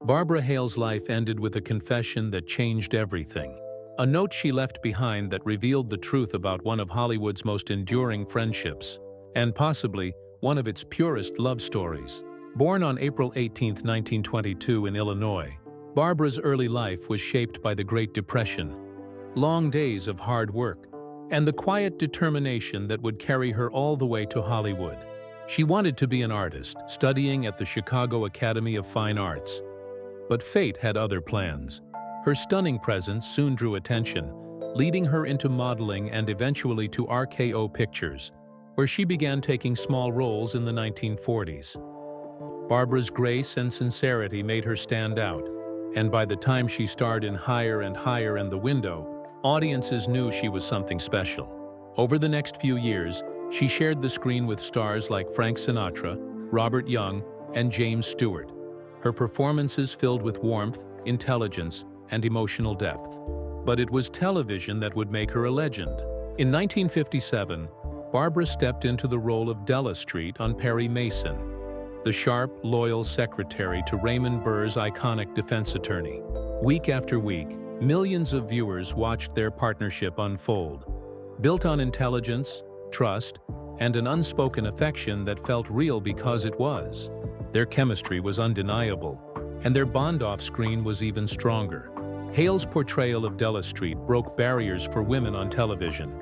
Barbara Hale's life ended with a confession that changed everything. A note she left behind that revealed the truth about one of Hollywood's most enduring friendships, and possibly one of its purest love stories. Born on April 18, 1922 in Illinois, Barbara's early life was shaped by the Great Depression, long days of hard work, and the quiet determination that would carry her all the way to Hollywood. She wanted to be an artist, studying at the Chicago Academy of Fine Arts. But fate had other plans. Her stunning presence soon drew attention, leading her into modeling and eventually to RKO Pictures, where she began taking small roles in the 1940s. Barbara's grace and sincerity made her stand out, and by the time she starred in Higher and Higher and The Window, audiences knew she was something special. Over the next few years, she shared the screen with stars like Frank Sinatra, Robert Young, and James Stewart. Her performances filled with warmth, intelligence, and emotional depth. But it was television that would make her a legend. In 1957, Barbara stepped into the role of Della on Perry Mason, the sharp, loyal secretary to Raymond Burr's iconic defense attorney. Week after week, millions of viewers watched their partnership unfold, built on intelligence, trust, and an unspoken affection that felt real because it was. Their chemistry was undeniable, and their bond off-screen was even stronger. Hale's portrayal of Della broke barriers for women on television,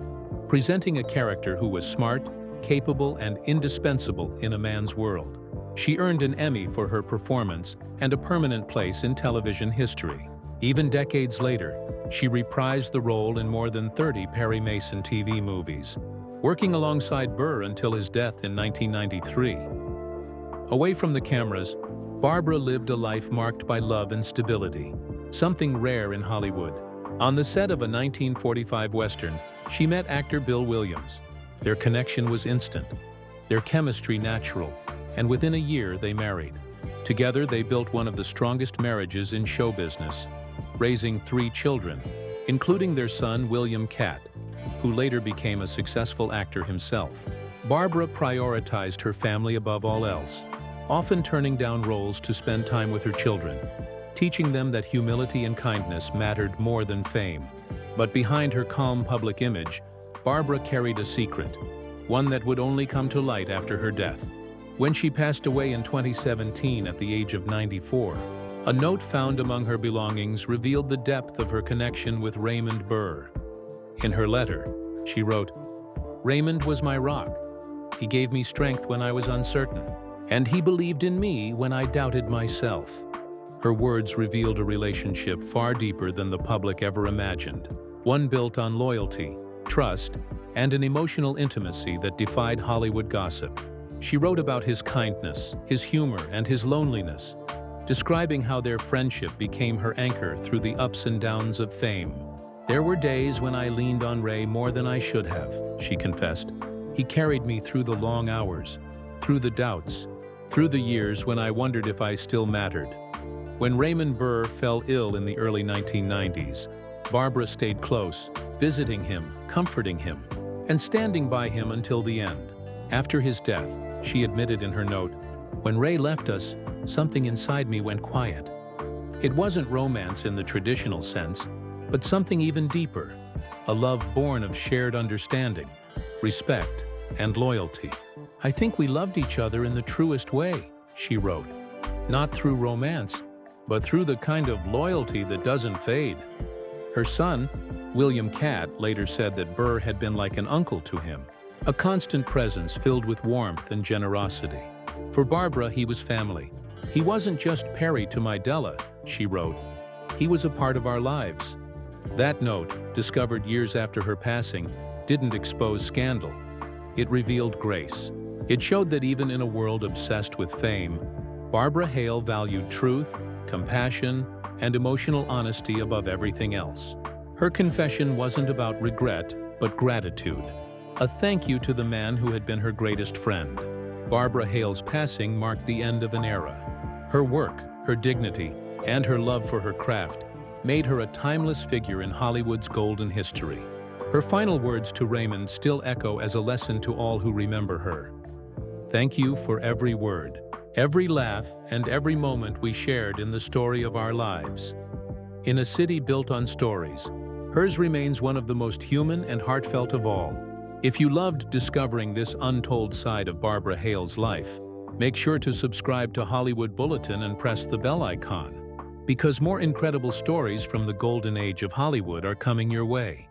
presenting a character who was smart, capable, and indispensable in a man's world. She earned an Emmy for her performance and a permanent place in television history. Even decades later, she reprised the role in more than 30 Perry Mason TV movies, working alongside Burr until his death in 1993. Away from the cameras, Barbara lived a life marked by love and stability, something rare in Hollywood. On the set of a 1945 Western, she met actor Bill Williams. Their connection was instant, their chemistry natural, and within a year they married. Together they built one of the strongest marriages in show business, raising 3 children, including their son William Catt, who later became a successful actor himself. Barbara prioritized her family above all else, often turning down roles to spend time with her children, teaching them that humility and kindness mattered more than fame. But behind her calm public image, Barbara carried a secret, one that would only come to light after her death. When she passed away in 2017 at the age of 94, a note found among her belongings revealed the depth of her connection with Raymond Burr. In her letter, she wrote, "Raymond was my rock. He gave me strength when I was uncertain, and he believed in me when I doubted myself." Her words revealed a relationship far deeper than the public ever imagined, one built on loyalty, trust, and an emotional intimacy that defied Hollywood gossip. She wrote about his kindness, his humor, and his loneliness, describing how their friendship became her anchor through the ups and downs of fame. "There were days when I leaned on Ray more than I should have," she confessed. "He carried me through the long hours, through the doubts, through the years when I wondered if I still mattered." When Raymond Burr fell ill in the early 1990s, Barbara stayed close, visiting him, comforting him, and standing by him until the end. After his death, she admitted in her note, "When Ray left us, something inside me went quiet." It wasn't romance in the traditional sense, but something even deeper, a love born of shared understanding, respect, and loyalty. "I think we loved each other in the truest way," she wrote. "Not through romance, but through the kind of loyalty that doesn't fade." Her son, William Catt, later said that Burr had been like an uncle to him, a constant presence filled with warmth and generosity. For Barbara, he was family. "He wasn't just Perry to my Della," she wrote. "He was a part of our lives." That note, discovered years after her passing, didn't expose scandal. It revealed grace. It showed that even in a world obsessed with fame, Barbara Hale valued truth, compassion, and emotional honesty above everything else. Her confession wasn't about regret, but gratitude. A thank you to the man who had been her greatest friend. Barbara Hale's passing marked the end of an era. Her work, her dignity, and her love for her craft made her a timeless figure in Hollywood's golden history. Her final words to Raymond still echo as a lesson to all who remember her. "Thank you for every word, every laugh, and every moment we shared in the story of our lives. In a city built on stories, hers remains one of the most human and heartfelt of all. If you loved discovering this untold side of Barbara Hale's life, make sure to subscribe to Hollywood Bulletin and press the bell icon, because more incredible stories from the golden age of Hollywood are coming your way.